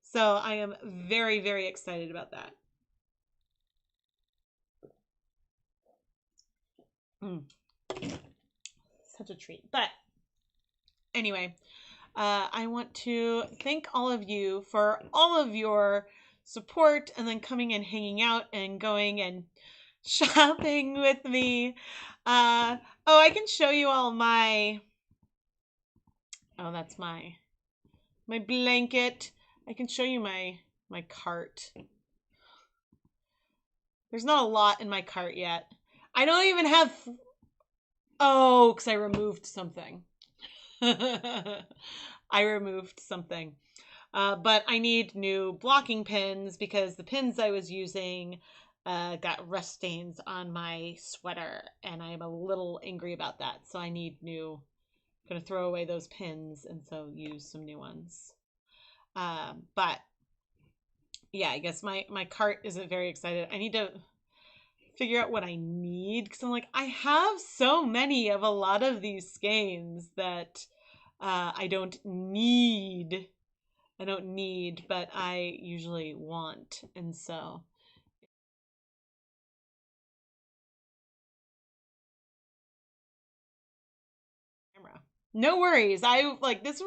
So I am very, very excited about that. Such a treat. But anyway, I want to thank all of you for all of your support and then coming and hanging out and going and shopping with me. Oh, I can show you all my, oh, that's my blanket. I can show you my cart. There's not a lot in my cart yet. I don't even have, oh, because I removed something. I removed something. But I need new blocking pins because the pins I was using got rust stains on my sweater, and I'm a little angry about that. So I need new, I'm going to throw away those pins and so use some new ones. But yeah, I guess my cart isn't very excited. I need to figure out what I need because I'm like, I have so many of a lot of these skeins that I don't need. I don't need, but I usually want. And so no worries. I like this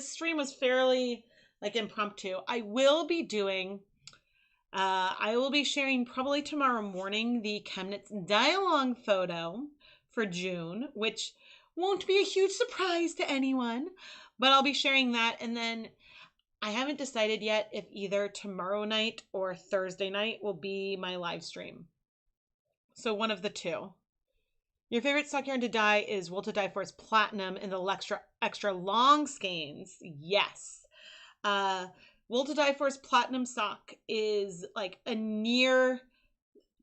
stream was fairly like impromptu. I will be sharing probably tomorrow morning the ChemKnits dye-along photo for June, which won't be a huge surprise to anyone, but I'll be sharing that. And then I haven't decided yet if either tomorrow night or Thursday night will be my live stream. So one of the two. Your favorite stock yarn to dye is Wool to Dye For's Platinum in the extra long skeins. Yes. Wool to Die For's Platinum Sock is like a near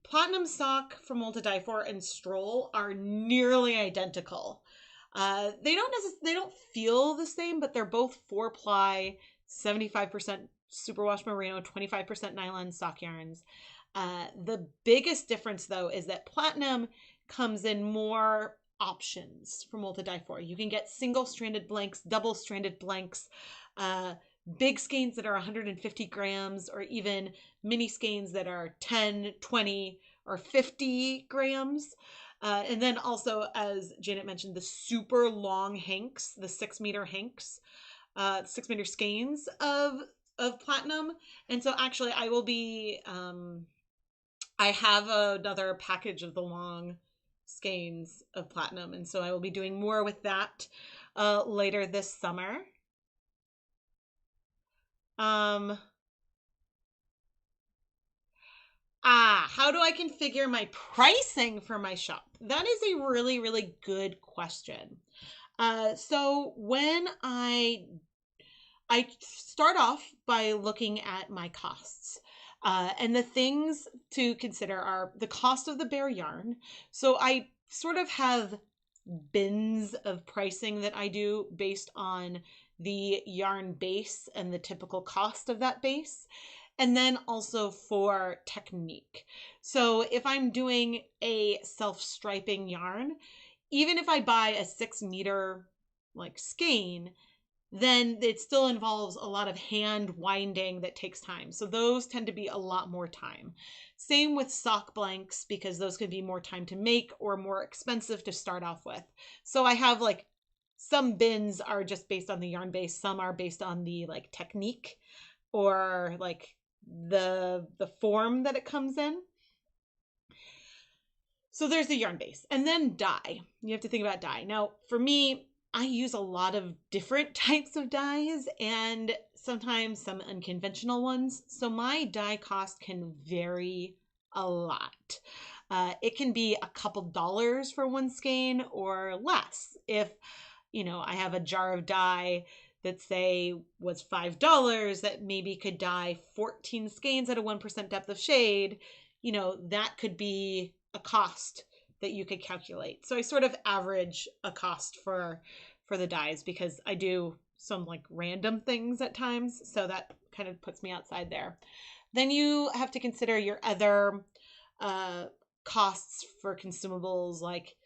Platinum Sock from Wool to Die For and Stroll are nearly identical. They don't feel the same, but they're both 4-ply, 75% superwash merino, 25% nylon sock yarns. The biggest difference though is that Platinum comes in more options from Wool to Die For. You can get single-stranded blanks, double-stranded blanks, big skeins that are 150 grams, or even mini skeins that are 10, 20, or 50 grams. And then also, as Janet mentioned, the super long hanks, the 6-meter hanks, 6-meter skeins of Platinum. And so actually I will be, I have another package of the long skeins of Platinum. And so I will be doing more with that later this summer. How do I configure my pricing for my shop? That is a really, really good question. So when I start off by looking at my costs. And the things to consider are the cost of the bare yarn. So I sort of have bins of pricing that I do based on the yarn base and the typical cost of that base. And then also for technique. So if I'm doing a self-striping yarn, even if I buy a 6-meter like skein, then it still involves a lot of hand winding that takes time. So those tend to be a lot more time. Same with sock blanks, because those could be more time to make or more expensive to start off with. So I have like some bins are just based on the yarn base. Some are based on the like technique or like the form that it comes in. So there's the yarn base, and then dye. You have to think about dye. Now for me, I use a lot of different types of dyes and sometimes some unconventional ones. So my dye cost can vary a lot. It can be a couple dollars for one skein or less. If, you know, I have a jar of dye that say was $5 that maybe could dye 14 skeins at a 1% depth of shade, you know, that could be a cost that you could calculate. So I sort of average a cost for the dyes because I do some like random things at times. So that kind of puts me outside there. Then you have to consider your other costs for consumables like,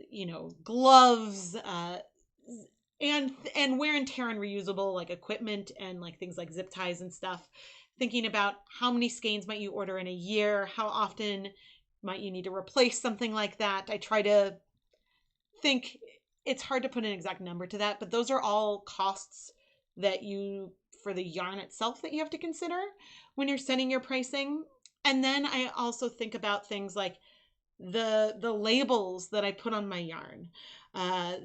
you know, gloves, and wear and tear and reusable like equipment and like things like zip ties and stuff. Thinking about how many skeins might you order in a year? How often might you need to replace something like that? I try to think, it's hard to put an exact number to that, but those are all costs that you, for the yarn itself, that you have to consider when you're setting your pricing. And then I also think about things like the labels that I put on my yarn, so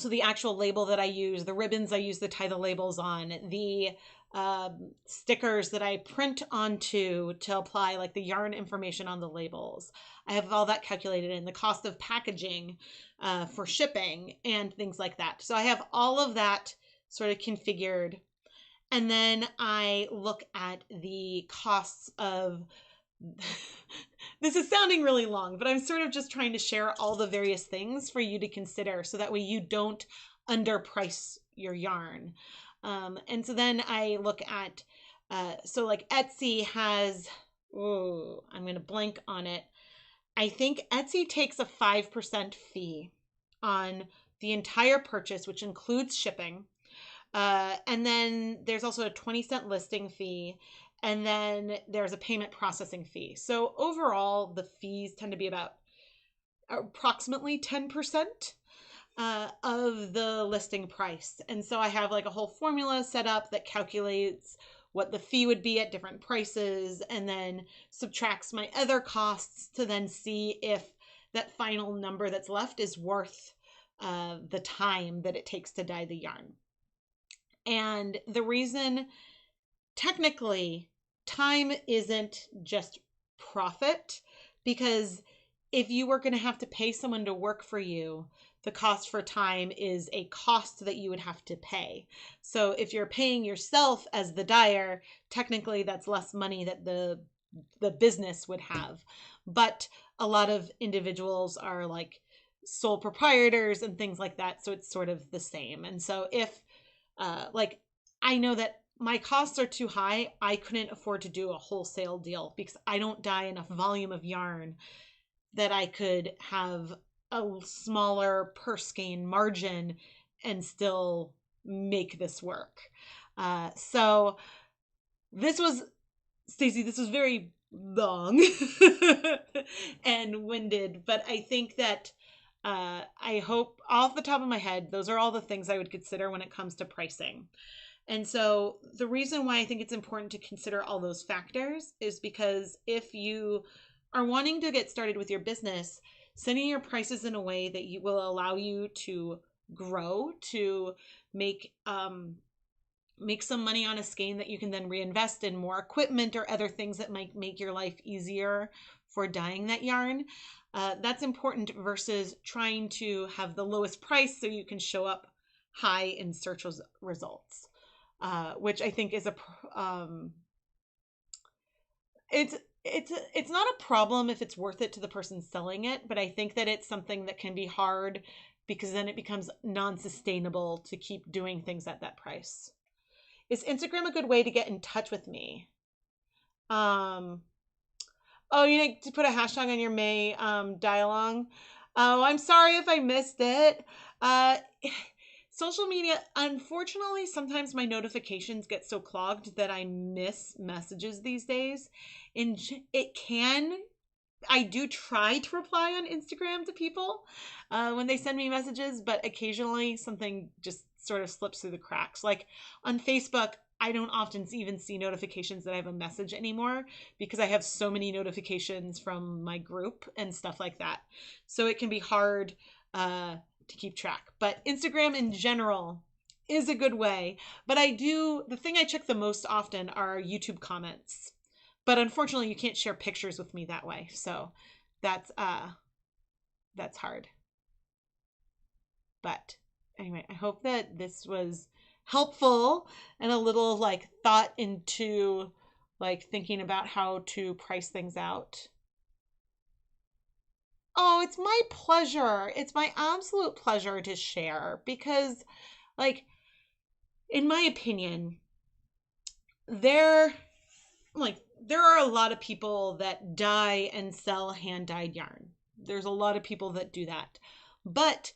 the actual label that I use, the ribbons I use to tie the labels on, the stickers that I print onto to apply like the yarn information on the labels. I have all that calculated in, the cost of packaging for shipping and things like that. So I have all of that sort of configured. And then I look at the costs of this is sounding really long, but I'm sort of just trying to share all the various things for you to consider so that way you don't underprice your yarn. And so then I look at, so like Etsy has, oh, I'm going to blank on it. I think Etsy takes a 5% fee on the entire purchase, which includes shipping. And then there's also a 20-cent listing fee. And then there's a payment processing fee. So overall, the fees tend to be about approximately 10% of the listing price. And so I have like a whole formula set up that calculates what the fee would be at different prices and then subtracts my other costs to then see if that final number that's left is worth the time that it takes to dye the yarn. And the reason, technically, time isn't just profit, because if you were going to have to pay someone to work for you, the cost for time is a cost that you would have to pay. So if you're paying yourself as the dyer, technically that's less money that the business would have. But a lot of individuals are like sole proprietors and things like that, so it's sort of the same. And so if like I know that my costs are too high, I couldn't afford to do a wholesale deal because I don't dye enough volume of yarn that I could have a smaller per skein margin and still make this work. So this was, Stacey, this was very long and winded, but I think that I hope off the top of my head, those are all the things I would consider when it comes to pricing. And so the reason why I think it's important to consider all those factors is because if you are wanting to get started with your business, setting your prices in a way that you will allow you to grow, to make some money on a skein that you can then reinvest in more equipment or other things that might make your life easier for dyeing that yarn. That's important versus trying to have the lowest price so you can show up high in search results, which I think is it's not a problem if it's worth it to the person selling it, but I think that it's something that can be hard because then it becomes non-sustainable to keep doing things at that price. Is Instagram a good way to get in touch with me? Oh, you need to put a hashtag on your May dye-along. Oh, I'm sorry if I missed it. Social media, unfortunately, sometimes my notifications get so clogged that I miss messages these days. And I do try to reply on Instagram to people when they send me messages, but occasionally something just sort of slips through the cracks. Like on Facebook, I don't often even see notifications that I have a message anymore because I have so many notifications from my group and stuff like that. So it can be hard to keep track. But Instagram in general is a good way. But the thing I check the most often are YouTube comments. But unfortunately, you can't share pictures with me that way. So that's hard. But anyway, I hope that this was helpful and a little like thought into like thinking about how to price things out. Oh, it's my pleasure. It's my absolute pleasure to share because like in my opinion, there are a lot of people that dye and sell hand-dyed yarn. There's a lot of people that do that. But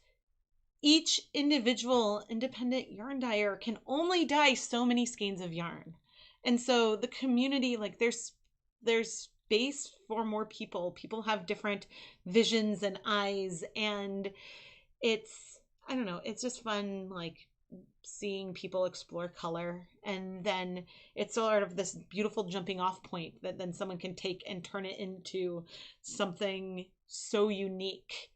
each individual independent yarn dyer can only dye so many skeins of yarn. And so the community, like there's space for more people. People have different visions and eyes, and I don't know, it's just fun like seeing people explore color, and then it's sort of this beautiful jumping off point that then someone can take and turn it into something so unique.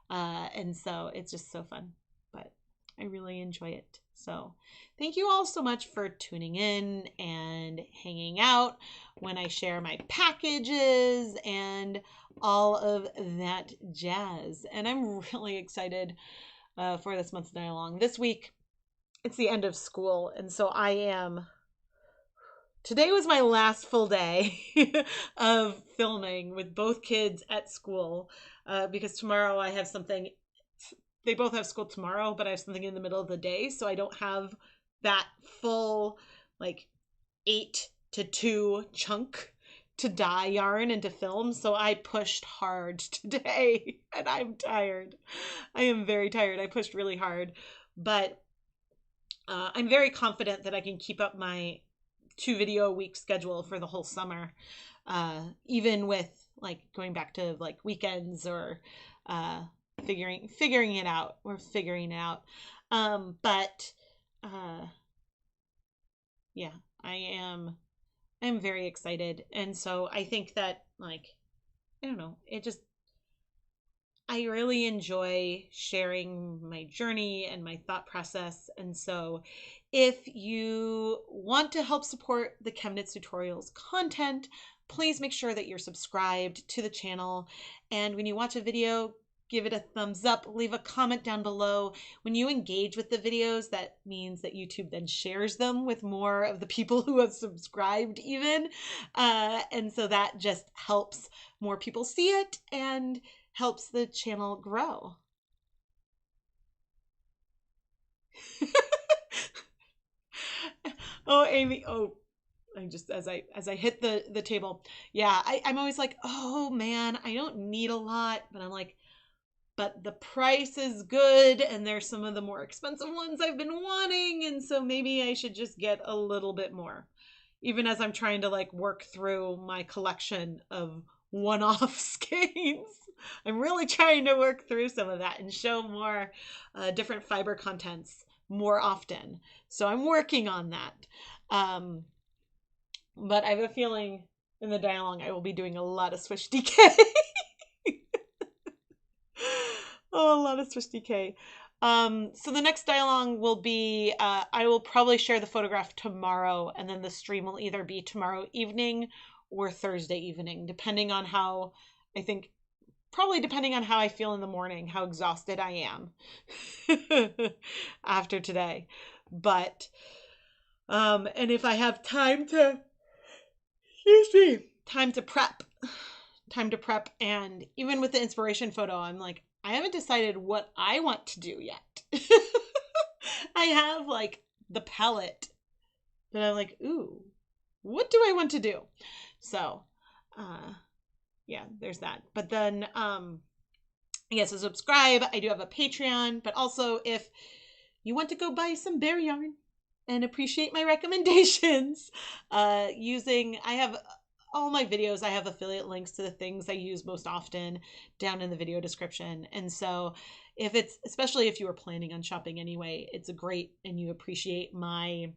And so it's just so fun, but I really enjoy it. So thank you all so much for tuning in and hanging out when I share my packages and all of that jazz. And I'm really excited for this month's dye along. This week, it's the end of school, and so today was my last full day of filming with both kids at school because tomorrow I have something. They both have school tomorrow, but I have something in the middle of the day, so I don't have that full like 8 to 2 chunk to dye yarn and to film. So I pushed hard today and I'm tired. I am very tired. I pushed really hard, but I'm very confident that I can keep up my 2 video a week schedule for the whole summer, even with like going back to like weekends or figuring it out. We're figuring it out. But yeah, I'm very excited. And so I think that like, I don't know, I really enjoy sharing my journey and my thought process. And so if you want to help support the ChemKnits tutorials content, please make sure that you're subscribed to the channel. And when you watch a video, give it a thumbs up, leave a comment down below. When you engage with the videos, that means that YouTube then shares them with more of the people who have subscribed even. And so that just helps more people see it and helps the channel grow. Oh, Amy. Oh, I just, as I hit the table. Yeah, I'm always like, oh man, I don't need a lot, but I'm like, but the price is good and there's some of the more expensive ones I've been wanting. And so maybe I should just get a little bit more, even as I'm trying to like work through my collection of one-off skeins. I'm really trying to work through some of that and show more different fiber contents more often. So I'm working on that. But I have a feeling in the dialogue I will be doing a lot of Swish DK. Oh, a lot of Swish DK. So the next dialogue will be, I will probably share the photograph tomorrow, and then the stream will either be tomorrow evening or Thursday evening, depending on how, I think, probably depending on how I feel in the morning, how exhausted I am after today. But, and if I have time to, time to prep, and even with the inspiration photo, I'm like, I haven't decided what I want to do yet. I have like the palette that I'm like, ooh, what do I want to do? So, yeah, there's that. But then, yeah, so subscribe. I do have a Patreon, but also if you want to go buy some bear yarn and appreciate my recommendations, I have all my videos, I have affiliate links to the things I use most often down in the video description. And so especially if you were planning on shopping anyway, it's a great, and you appreciate my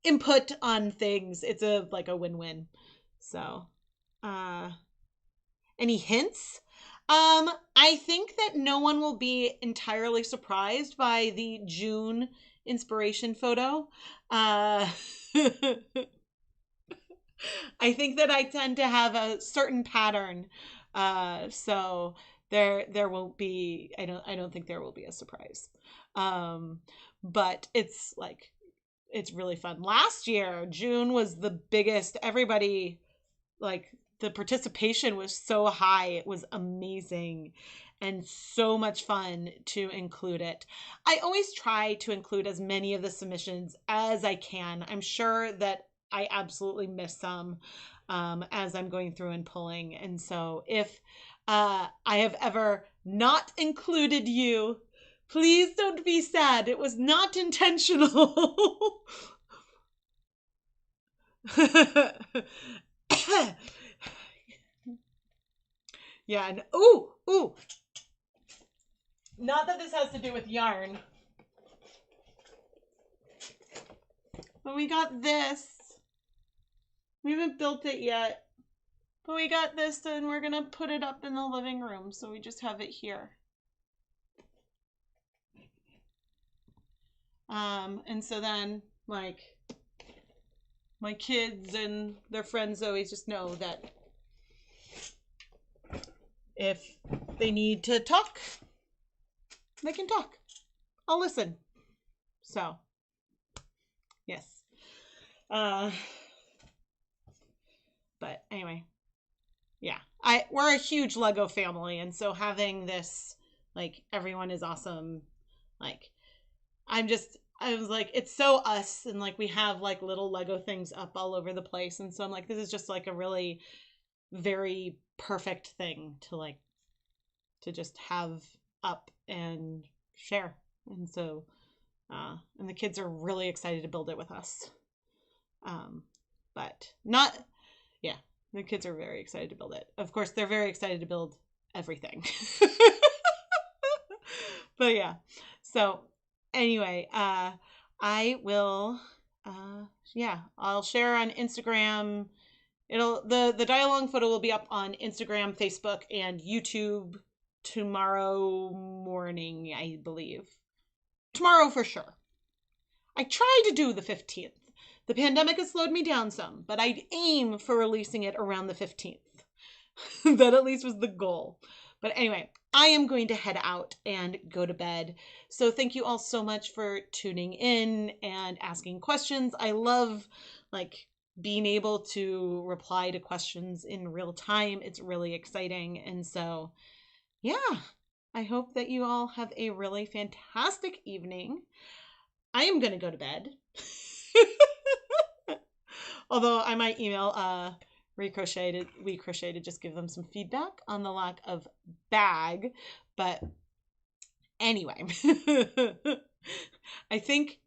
input on things, it's like a win-win. So, any hints? I think that no one will be entirely surprised by the June inspiration photo. I think that I tend to have a certain pattern. So there won't be, I don't think there will be a surprise. But it's like, it's really fun. Last year, June was the biggest. Everybody, like, the participation was so high. It was amazing and so much fun to include it. I always try to include as many of the submissions as I can. I'm sure that I absolutely miss some as I'm going through and pulling. And so if I have ever not included you, please don't be sad. It was not intentional. Yeah, and ooh. Not that this has to do with yarn, but we got this. We haven't built it yet, but we got this, and we're gonna put it up in the living room, so we just have it here. And so then, like, my kids and their friends always just know that if they need to talk, they can talk. I'll listen. So, yes. But anyway, yeah, we're a huge Lego family, and so having this, like, everyone is awesome. Like, I was like, it's so us, and like we have like little Lego things up all over the place, and so I'm like, this is just like a really very perfect thing to just have up and share. And so and the kids are really excited to build it with us. But not, yeah, the kids are very excited to build it. Of course, they're very excited to build everything. But yeah, so anyway, I will, yeah, I'll share on Instagram. The dialogue photo will be up on Instagram, Facebook, and YouTube tomorrow morning, I believe. Tomorrow for sure. I try to do the 15th. The pandemic has slowed me down some, but I'd aim for releasing it around the 15th. That at least was the goal. But anyway, I am going to head out and go to bed. So thank you all so much for tuning in and asking questions. I love like being able to reply to questions in real time. It's really exciting. And so, yeah, I hope that you all have a really fantastic evening. I am going to go to bed. Although I might email WeCrochet to just give them some feedback on the lack of bag. But anyway, I think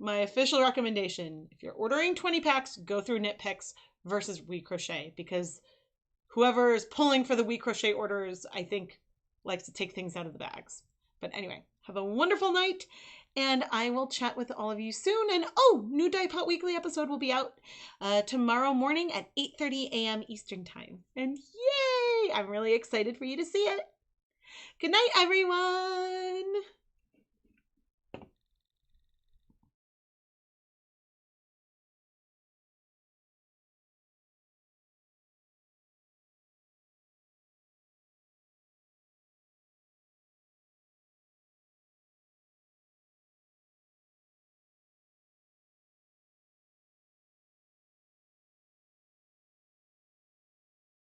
my official recommendation, if you're ordering 20 packs, go through KnitPicks versus WeCrochet, because whoever is pulling for the WeCrochet orders, I think, likes to take things out of the bags. But anyway, have a wonderful night, and I will chat with all of you soon. And oh, new Dye Pot Weekly episode will be out tomorrow morning at 8:30 a.m. Eastern Time. And yay! I'm really excited for you to see it. Good night, everyone!